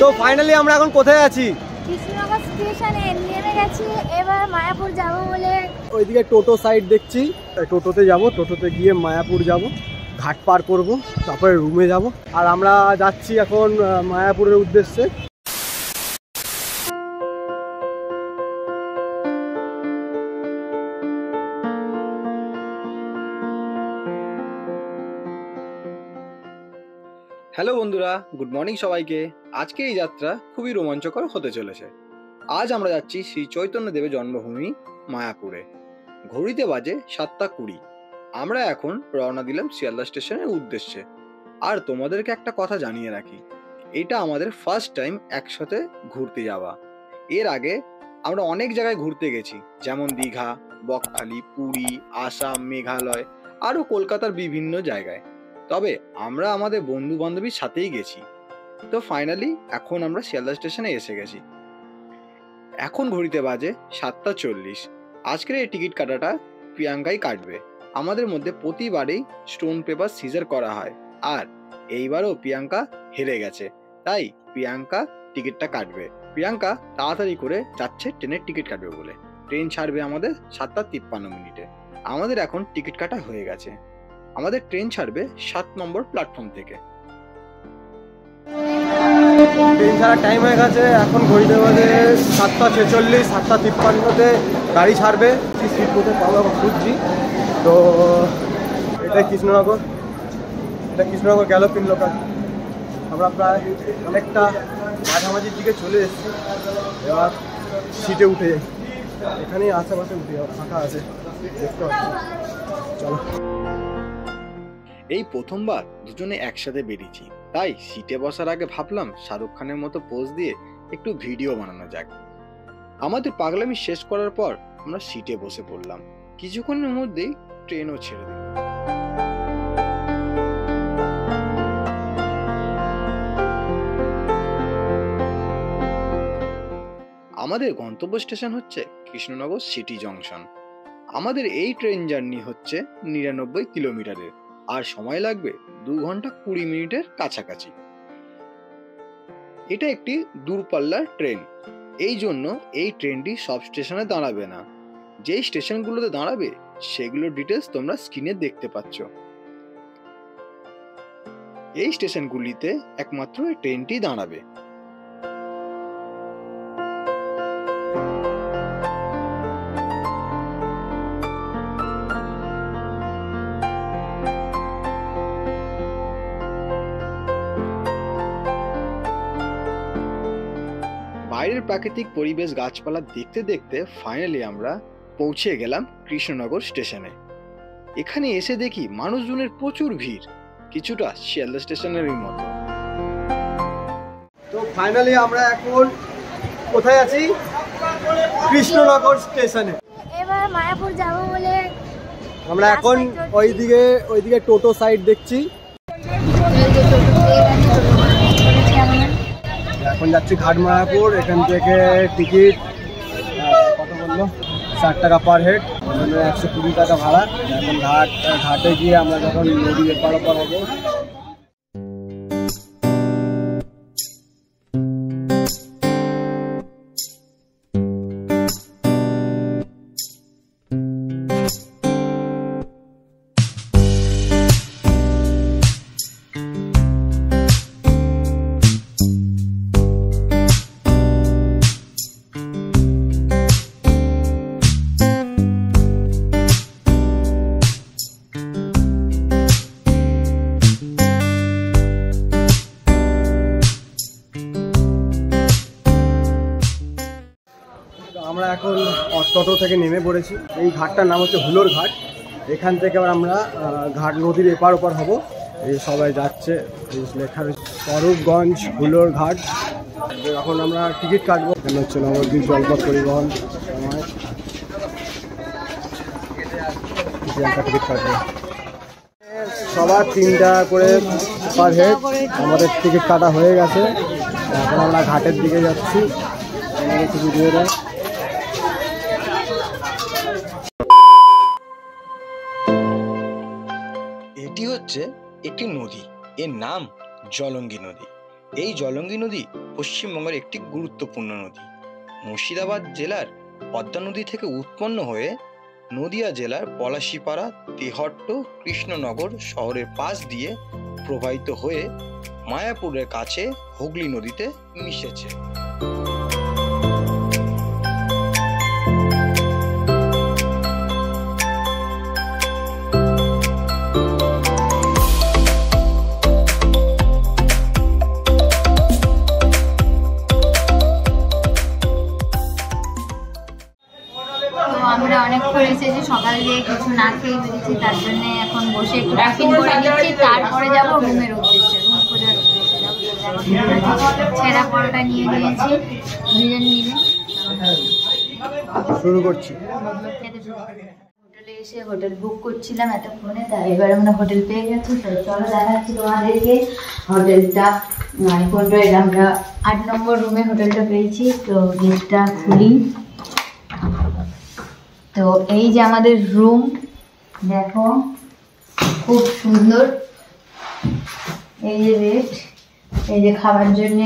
তো ফাইনালি আমরা এখন কোথায় আছি? কৃষ্ণনগর স্টেশনে নেমে গেছি, এবার মায়াপুর যাব বলে। ওইদিকে টোটো সাইড দেখছি, টোটোতে যাব, টোটোতে গিয়ে মায়াপুর যাব, ঘাট পার করব, তারপরে রুমে যাব। আর আমরা যাচ্ছি এখন মায়াপুরের উদ্দেশ্যে। হ্যালো বন্ধুরা, গুড মর্নিং সবাইকে। আজকে এই যাত্রা খুবই রোমাঞ্চকর হতে চলেছে। আজ আমরা যাচ্ছি শ্রী চৈতন্য দেবের জন্মভূমি মায়াপুরে। ঘড়িতে বাজে 7:20। আমরা এখন রওনা দিলাম শিয়ালদা স্টেশনের উদ্দেশ্যে। আর তোমাদেরকে একটা কথা জানিয়ে রাখি, এটা আমাদের ফার্স্ট টাইম একসাথে ঘুরতে যাওয়া। এর আগে আমরা অনেক জায়গায় ঘুরতে গেছি, যেমন দীঘা, বকখালি, পুরী, আসাম, মেঘালয়, আরও কলকাতার বিভিন্ন জায়গায়। তবে আমরা আমাদের বন্ধু বান্ধবীর সাথেই গেছি। তো ফাইনালি এখন আমরা শিয়ালদা স্টেশনে এসে গেছি। এখন ঘড়িতে বাজে 7:40। আজকের এই টিকিট কাটাটা প্রিয়াঙ্কাই কাটবে। আমাদের মধ্যে প্রতিবারেই স্টোন পেপার সিজার করা হয়, আর এইবারও প্রিয়াঙ্কা হেরে গেছে, তাই প্রিয়াঙ্কা টিকিটটা কাটবে। প্রিয়াঙ্কা তাড়াতাড়ি করে যাচ্ছে ট্রেনের টিকিট কাটবে বলে। ট্রেন ছাড়বে আমাদের 7:53। আমাদের এখন টিকিট কাটা হয়ে গেছে। আমাদের ট্রেন ছাড়বে 7 নম্বর প্ল্যাটফর্ম থেকে। ট্রেন ছাড়ার টাইম হয়ে গেছে, এখন ঘড়িতে বাজে 7:46। 7:53-তে গাড়ি ছাড়বে। সিট কোথায় পাবো খুঁজছি। তো এটা কৃষ্ণনগর, গ্যালোপিন লোকাল। আমরা প্রায় অনেকটা মাঝামাঝির দিকে চলে এসেছি। এবার সিটে উঠে যাই। এখানেই আশেপাশে উঠে যাওয়া ফাঁকা আছে, দেখতে পাচ্ছি। চলো। এই প্রথমবার দুজনে একসাথে বেরিয়েছি, তাই সিটে বসার আগে ভাবলাম শাহরুখ খানের মতো পোজ দিয়ে একটু ভিডিও বানানো যাক। আমাদের পাগলামি শেষ করার পর আমরা সিটে বসে পড়লাম। কিছুক্ষণের মধ্যেই ট্রেনও ছেড়ে দিল। আমাদের গন্তব্য স্টেশন হচ্ছে কৃষ্ণনগর সিটি জংশন। আমাদের এই ট্রেন জার্নি হচ্ছে 99 কিলোমিটারের, আর সময় লাগবে 2 ঘন্টা 20 মিনিটের কাছাকাছি। এটা একটি দূরপাল্লার ট্রেন, এই জন্য এই ট্রেনটি সব স্টেশনে দাঁড়াবে না। যেই স্টেশনগুলোতে দাঁড়াবে সেগুলোর ডিটেলস তোমরা স্ক্রিনে দেখতে পাচ্ছ। এই স্টেশনগুলিতে একমাত্র এই ট্রেনটি দাঁড়াবে। বাইরের প্রাকৃতিক পরিবেশ, গাছপালা দেখতে দেখতে ফাইনালি আমরা পৌঁছে গেলাম কৃষ্ণনগর স্টেশনে। এখানে এসে দেখি মানুষজনের প্রচুর ভিড়, কিছুটা শিয়ালদা স্টেশনেরই মতো। তো ফাইনালি আমরা এখন কোথায় আছি? কৃষ্ণনগর স্টেশনে। এবার মায়াপুর যাব বলে আমরা এখন ওইদিকে টোটো সাইড দেখছি। এখন যাচ্ছি ঘাট মায়াপুর। এখান থেকে টিকিট কত বললো? 60 টাকা পার হেড, 120 টাকা ভাড়া। এখন ঘাটে গিয়ে আমরা যখন নদীর এপার ওপার হবো। আমরা এখন টোটো থেকে নেমে পড়েছি। এই ঘাটটার নাম হচ্ছে হুলোর ঘাট। এখান থেকে আবার আমরা ঘাট নদীর এপার ওপার হব। এই সবাই যাচ্ছে, লেখা স্বরূপগঞ্জ হুলোর ঘাট। এখন আমরা টিকিট কাটবো। এখানে হচ্ছে নবদ্বীপ জলপথ পরিবহন টিকিট কাটবো। সবার 3 টাকা করে পার হেড। আমাদের টিকিট কাটা হয়ে গেছে। এখন আমরা ঘাটের দিকে যাচ্ছি। এটি হচ্ছে একটি নদী, এর নাম জলঙ্গি নদী। এই জলঙ্গি নদী পশ্চিমবঙ্গের একটি গুরুত্বপূর্ণ নদী। মুর্শিদাবাদ জেলার পদ্মা নদী থেকে উৎপন্ন হয়ে নদিয়া জেলার পলাশীপাড়া, তেহট্ট, কৃষ্ণনগর শহরের পাশ দিয়ে প্রবাহিত হয়ে মায়াপুরের কাছে হুগলি নদীতে মিশেছে। আমরা অনেকক্ষণ এসেছি, সকাল দিয়ে কিছু না খেয়ে বেরিয়েছি, তার জন্য এখন বসে একটু টিফিন করে নিচ্ছি, তারপরে যাবো রুমের উদ্দেশ্যে, রুম খোঁজার উদ্দেশ্যে যাবো। ছেঁড়া পরোটা নিয়ে নিয়েছি দুজন মিলে, শুরু করছি। হোটেলে এসে হোটেল বুক করছিলাম এতক্ষণে, তাই এবার আমরা হোটেল পেয়ে গেছি। তো চলো দেখাচ্ছি তোমাদেরকে হোটেলটা। আমরা 8 নম্বর রুমে হোটেলটা পেয়েছি। তো গেটটা খুলি, তো এই যে আমাদের রুম, দেখো খুব সুন্দর। এই যে বেড, এই যে খাবার জন্য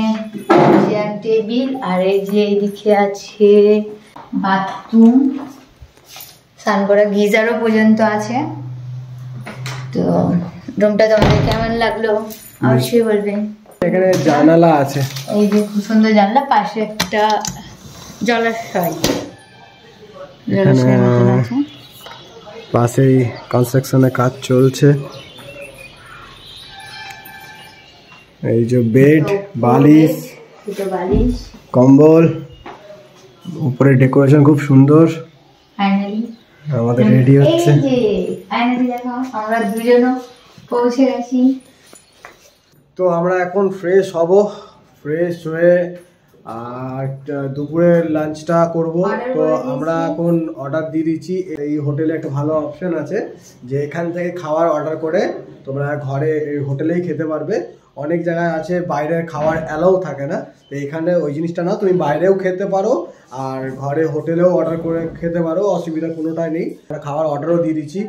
চেয়ার টেবিল, আর এই যে এইদিকে আছে বাথরুম, স্নান করা গিজারও পর্যন্ত আছে। তো রুমটা তোমাদের কেমন লাগলো অবশ্যই বলবেন। এখানে জানালা আছে, এই যে খুব সুন্দর জানলা, পাশে একটা জলাশয়, পাশেই কনস্ট্রাকশনের কাজ চলছে। এই যে বেড, বালিশ, কম্বল, উপরে ডেকোরেশন খুব সুন্দর। আমাদের রেডি হচ্ছে। আমরা দুজনও পৌঁছে গেছি। তো আমরা এখন ফ্রেশ হব, ফ্রেশ হয়ে আর দুপুরের লাঞ্চটা করব। তো আমরা এখন অর্ডার দিয়ে দিচ্ছি। এই হোটেলে একটা ভালো অপশন আছে যে এখান থেকে খাবার অর্ডার করে তোমরা ঘরে এই হোটেলেই খেতে পারবে। অনেক জায়গায় আছে বাইরের খাবার অ্যালাউ থাকে না, তো এখানে ওই জিনিসটা না, তুমি বাইরেও খেতে পারো আর ঘরে হোটেলেও অর্ডার করে খেতে পারো, অসুবিধা কোনোটাই নেই। আমরা খাবার অর্ডারও দিয়ে দিচ্ছি,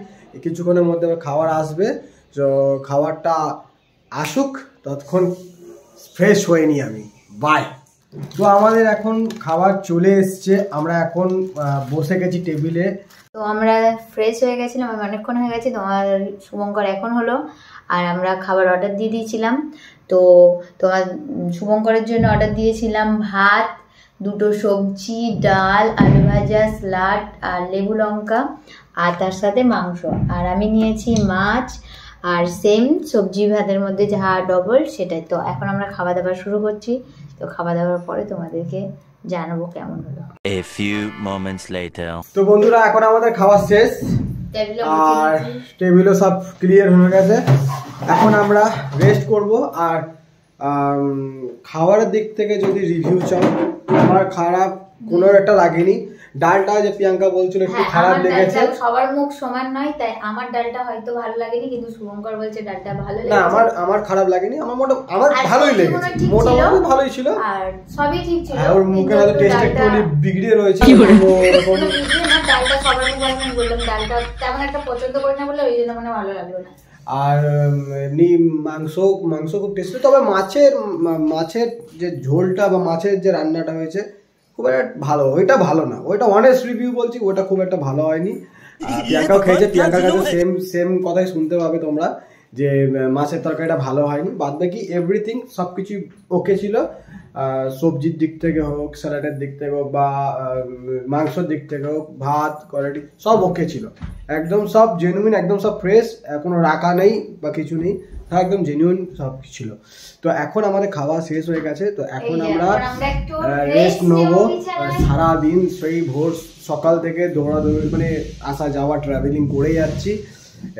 কিছুক্ষণের মধ্যে খাবার আসবে। তো খাবারটা আসুক, ততক্ষণ ফ্রেশ হয়ে নিই আমি। বাই। তো আমাদের এখন খাবার চলে এসছে, আমরা এখন বসে গেছি টেবিলে। তো আমরা ফ্রেশ হয়ে গেছিলাম, আমি অনেকক্ষণ হয়ে গেছি, তোমার শুভঙ্কর এখন হলো। আর আমরা খাবার অর্ডার দিয়ে দিয়েছিলাম। তো তোমার শুভঙ্করের জন্য অর্ডার দিয়েছিলাম ভাত, 2টো সবজি, ডাল, আলু ভাজা, স্যালাড আর লেবু লঙ্কা, আর তার সাথে মাংস। আর আমি নিয়েছি মাছ আর সেম সবজি ভাতের মধ্যে যা ডবল সেটাই। তো এখন আমরা খাওয়া দাওয়া শুরু করছি। তো খাওয়া দাওয়ার পরে তোমাদেরকে জানাবো কেমন হলো। A few moments later. তো বন্ধুরা, এখন আমাদের খাওয়া শেষ আর টেবিলও সব ক্লিয়ার হয়ে গেছে। এখন আমরা রেস্ট করব। আর খাবারের দিক থেকে যদি রিভিউ চাও, আমার খারাপ কোনো একটা লাগেনি। ডালটা যে প্রিয়াঙ্কা বলছিল একটু খারাপ লেগেছে। সবার মুখ সমান নয়, তাই আমার ডালটা হয়তো ভালো লাগেনি, কিন্তু শুভঙ্কর বলছে ডালটা ভালো লেগেছে। না, আমার খারাপ লাগেনি, আমার ভালোই লেগেছে, মোটামুটি ভালোই ছিল। আর সবই ঠিক ছিল। আর ওর মুখে হয়তো টেস্ট একটু বিগড়ে রয়েছে। ডালটা সবার মুখে আমি বললাম ডালটা তেমন একটা পছন্দ করি না বলে ওই জন্য মানে ভালো লাগলো না। আর এমনি মাংস খুব টেস্টি। তবে মাছের যে ঝোলটা বা মাছের যে রান্নাটা হয়েছে খুব একটা ভালো, ওইটা ভালো না, ওইটা অনেস্ট রিভিউ বলছি, ওইটা খুব একটা ভালো হয়নি। প্রিয়াঙ্কাও খেয়েছে, প্রিয়াঙ্কার কাছে সেম কথাই শুনতে পাবে তোমরা যে মাছের তরকারিটা ভালো হয়নি। বাদ বাকি এভরিথিং সবকিছু ওকে ছিল। সবজির দিক থেকে হোক, স্যালাডের দিক থেকে হোক, বা মাংসের দিক থেকে হোক, ভাত কোয়ালিটি সব ওকে ছিল। একদম সব জেনুইন, একদম সব ফ্রেশ, কোনো রাখা নেই বা কিছু নেই, একদম জেনুইন সব ছিল। তো এখন আমাদের খাওয়া শেষ হয়ে গেছে। তো এখন আমরা রেস্ট নেবো। সারাদিন সেই ভোর সকাল থেকে দৌড়াদৌড়ি মানে আসা যাওয়া ট্রাভেলিং করে যাচ্ছি।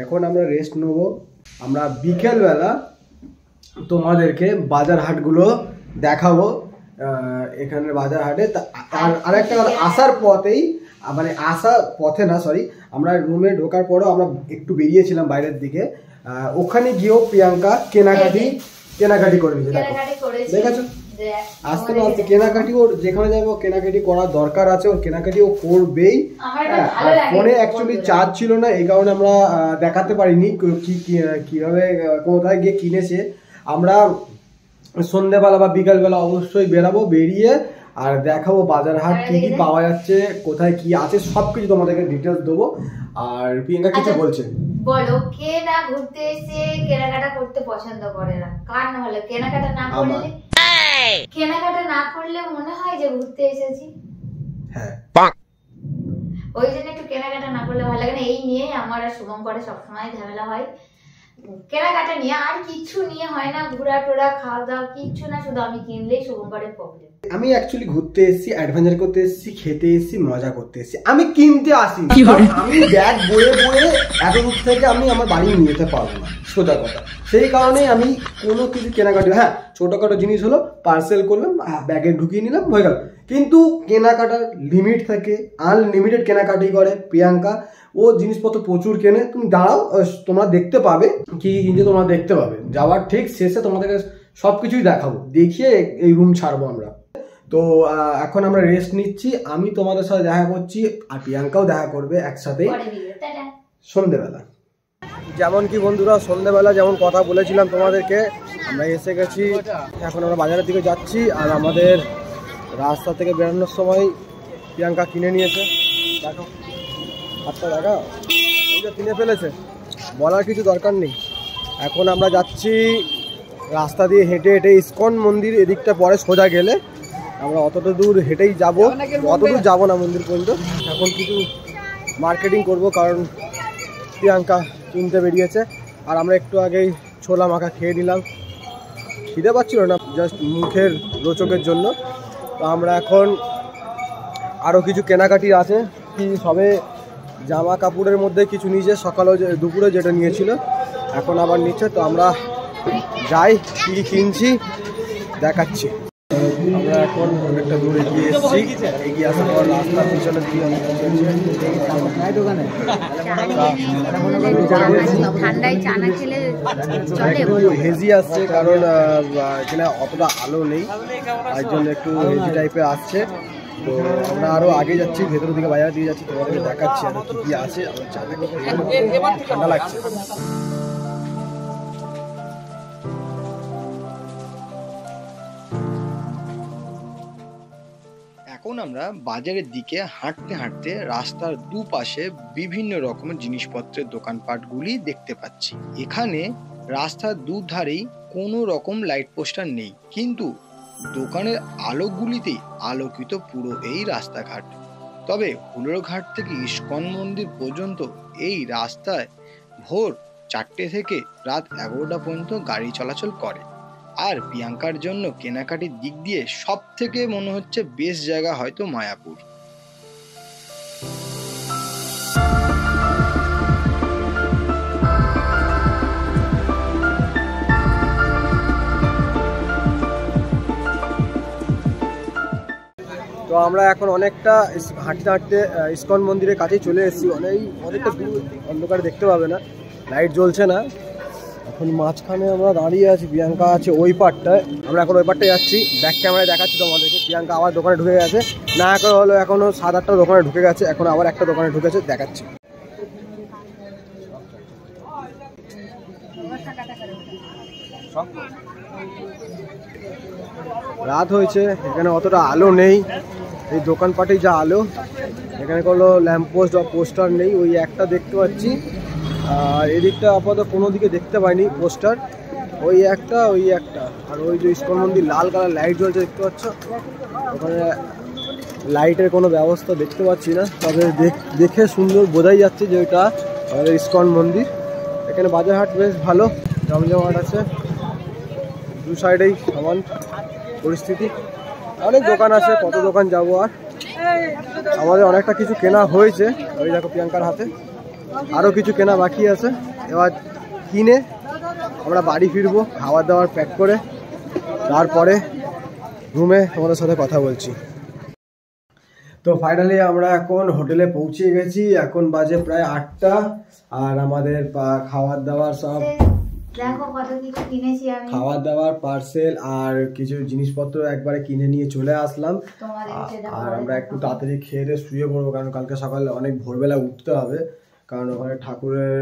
এখন আমরা রেস্ট নেবো। আমরা বিকেলবেলা তোমাদেরকে বাজার হাটগুলো দেখাবো, এখানের বাজার হাটে। আর একটা আসার পথেই, মানে আসার পথে না, সরি, আমরা রুমে ঢোকার পরও আমরা একটু বেরিয়েছিলাম বাইরের দিকে। ওখানে গিয়েও প্রিয়াঙ্কা কেনাকাটি করে নিয়েছে। দেখেছো, আস্তে আস্তে কেনাকাটি ওর যেখানে যাবে কেনাকাটি করার দরকার আছে, ওর কেনাকাটি ও করবেই। আর ফোনে অ্যাকচুয়ালি চার্জ ছিল না, এই কারণে আমরা দেখাতে পারিনি কিভাবে কোথায় গিয়ে কিনেছে। আমরা সন্ধ্যেবেলা বা বিকালবেলা অবশ্যই বেরাবো, বেরিয়ে আর দেখাবো বাজার হাট কি কি পাওয়া যাচ্ছে, কোথায় কি আছে সবকিছু তোমাদেরকে ডিটেলস দেবো। আর প্রিয়াঙ্কা কিছু বলছে, বলো কে না ঘুরতে এসে কেনাকাটা করতে পছন্দ করে না? কার না হলে কেনাকাটা না করলে মনে হয় যে ঘুরতে এসেছি। হ্যাঁ ওই জন্য একটু কেনাকাটা না করলে ভালো লাগে না। এই নিয়ে আমার আর শুভঙ্করের সবসময় ঝামেলা হয়, কেনাকাটা নিয়ে। আর কিছু নিয়ে হয় না, ঘোরা টোরা খাওয়া দাওয়া কিচ্ছু না, শুধু আমি কিনলেই শুভঙ্করের প্রবলেম। আমি অ্যাকচুয়ালি ঘুরতে এসেছি, অ্যাডভেঞ্চার করতে এসেছি, খেতে এসেছি, মজা করতে এসেছি, আমি কিনতে আসি। আমি ব্যাগ বয়ে বয়ে এত দূর থেকে আমি আমার বাড়ি নিয়ে যেতে পারবো না, সোজা কথা। সেই কারণেই আমি কোনো কিছু কেনাকাটি, হ্যাঁ ছোটোখাটো জিনিস হলো পার্সেল করলাম, ব্যাগে ঢুকিয়ে নিলাম, হয়ে গেল। কিন্তু কেনাকাটার লিমিট থাকে, আনলিমিটেড কেনাকাটি করে প্রিয়াঙ্কা। ও জিনিসপত্র প্রচুর কেনে, তুমি দাঁড়াও তোমরা দেখতে পাবে কি কিনছে, তোমরা দেখতে পাবে। যাওয়ার ঠিক শেষে তোমাদেরকে সব কিছুই দেখাবো, দেখিয়ে এই রুম ছাড়বো আমরা। তো এখন আমরা রেস্ট নিচ্ছি, আমি তোমাদের সাথে দেখা করছি আর প্রিয়াঙ্কাও দেখা করবে একসাথে সন্ধ্যেবেলা। যেমন কি বন্ধুরা, সন্ধ্যেবেলা যেমন কথা বলেছিলাম তোমাদেরকে, আমরা এসে গেছি। এখন আমরা বাজারের দিকে যাচ্ছি, আর আমাদের রাস্তা থেকে বেরোনোর সময় প্রিয়াঙ্কা কিনে নিয়েছে। দেখো আচ্ছা দেখা, এই যে কিনে ফেলেছে, বলার কিছু দরকার নেই। এখন আমরা যাচ্ছি রাস্তা দিয়ে হেঁটে হেঁটে ইসকন মন্দির, এদিকটা পরে সোজা গেলে আমরা অতটা দূর হেঁটেই যাব, অত দূর যাবো না মন্দির পর্যন্ত। এখন কিছু মার্কেটিং করব, কারণ প্রিয়াঙ্কা কিনতে বেরিয়েছে। আর আমরা একটু আগেই ছোলা মাখা খেয়ে নিলাম, খিদে পাচ্ছিল না, জাস্ট মুখের রোচকের জন্য। তো আমরা এখন আরও কিছু কেনাকাটি আছে, কি সবে জামা কাপড়ের মধ্যে কিছু নিয়েছে, সকালেও দুপুরে যেটা নিয়েছিল এখন আবার নিচ্ছে। তো আমরা যাই, কী কিনছি দেখাচ্ছি। আমরা এখন অনেকটা দূর এগিয়ে এসেছি, এগিয়ে আসার পর রাস্তার পিছনে হেজি আসছে, কারণ এখানে অতটা আলো নেই, তাই জন্য একটু হেজি টাইপের আসছে। তো আমরা আরো আগে যাচ্ছি, ভেতরের দিকে বাজার দিয়ে যাচ্ছি, তোমাদেরকে দেখাচ্ছি আর কি আছে। ঠান্ডা লাগছে। এখন আমরা বাজারের দিকে হাঁটতে হাঁটতে রাস্তার দুপাশে বিভিন্ন রকমের জিনিসপত্রের দোকানপাটগুলি দেখতে পাচ্ছি। এখানে রাস্তার দুধারেই কোনো রকম লাইট পোস্টার নেই, কিন্তু দোকানের আলোকগুলিতেই আলোকিত পুরো এই রাস্তাঘাট। তবে হুলোরঘাট থেকে ইস্কন মন্দির পর্যন্ত এই রাস্তায় ভোর 4টে থেকে রাত 11টা পর্যন্ত গাড়ি চলাচল করে। আর প্রিয়াঙ্কার জন্য কেনাকাটির দিক দিয়ে সব থেকে মনে হচ্ছে বেস্ট জায়গা হয়তো মায়াপুর। তো আমরা এখন অনেকটা হাঁটতে হাঁটতে ইসকন মন্দিরের কাছেই চলে এসেছি। অনেকটা দূর, অন্ধকারে দেখতে পাবে না, লাইট জ্বলছে না। এখন মাঝখানে আমরা দাঁড়িয়ে আছি, প্রিয়াঙ্কা আছে ওই পারটায়, আমরা এখন ওই পারটায় যাচ্ছি। ব্যাক ক্যামেরায় দেখাচ্ছি তোমাদেরকে। প্রিয়াঙ্কা আবার দোকানে ঢুকে গেছে, না করে হলো এখনও 7-8টা দোকানে ঢুকে গেছে, এখন আবার একটা দোকানে ঢুকেছে, দেখাচ্ছি। রাত হয়েছে, এখানে অতটা আলো নেই, এই দোকানপাটেই যা আলো। এখানে কোনো ল্যাম্পপোস্ট বা পোস্টার নেই, ওই একটা দেখতে পাচ্ছি। আর এদিকটা আপাতত কোনো দিকে দেখতে পাইনি পোস্টার, ওই একটা আর ওই যে ইসকন মন্দির লাল কালার লাইট জ্বলছে দেখতে পাচ্ছ, ওখানে লাইটের কোনো ব্যবস্থা দেখতে পাচ্ছি না। তবে দেখে সুন্দর বোঝাই যাচ্ছে যে ওইটা আমাদের ইসকন মন্দির। এখানে বাজার হাট বেশ ভালো জমজমাট আছে, দু সাইডেই সমান পরিস্থিতি। অনেক দোকান আছে, কত দোকান যাবো আর। আমাদের অনেকটা কিছু কেনা হয়েছে, ওই দেখো প্রিয়াঙ্কার হাতে আরও কিছু কেনা বাকি আছে। এবার কিনে আমরা বাড়ি ফিরবো, খাবার দাবার প্যাক করে, তারপরে রুমে তোমাদের সাথে কথা বলছি। তো ফাইনালি আমরা এখন হোটেলে পৌঁছে গেছি, এখন বাজে প্রায় 8টা। আর আমাদের খাবার দাবার সব দেখো কত কিছু কিনেছি আমি, খাবার দাবার পার্সেল আর কিছু জিনিসপত্র একবারে কিনে নিয়ে চলে আসলাম। আর আমরা একটু তাড়াতাড়ি খেয়ে দিয়ে শুয়ে পড়বো, কারণ কালকে সকালে অনেক ভোরবেলা উঠতে হবে, কারণ ওখানে ঠাকুরের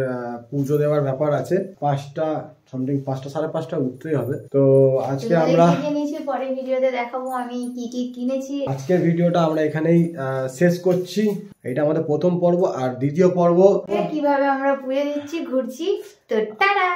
পুজো দেওয়ার ব্যাপার আছে। 5টা সামথিং 5টা 5:30 উঠতেই হবে। তো আজকে তোমাদের আমরা কিনে নিয়েছি, পরের ভিডিওতে দেখাবো আমি কি কি কিনেছি। আজকের ভিডিওটা আমরা এখানেই শেষ করছি। এটা আমাদের প্রথম পর্ব, আর দ্বিতীয় পর্ব কিভাবে আমরা পুজো দিচ্ছি ঘুরছি। তো টাটা।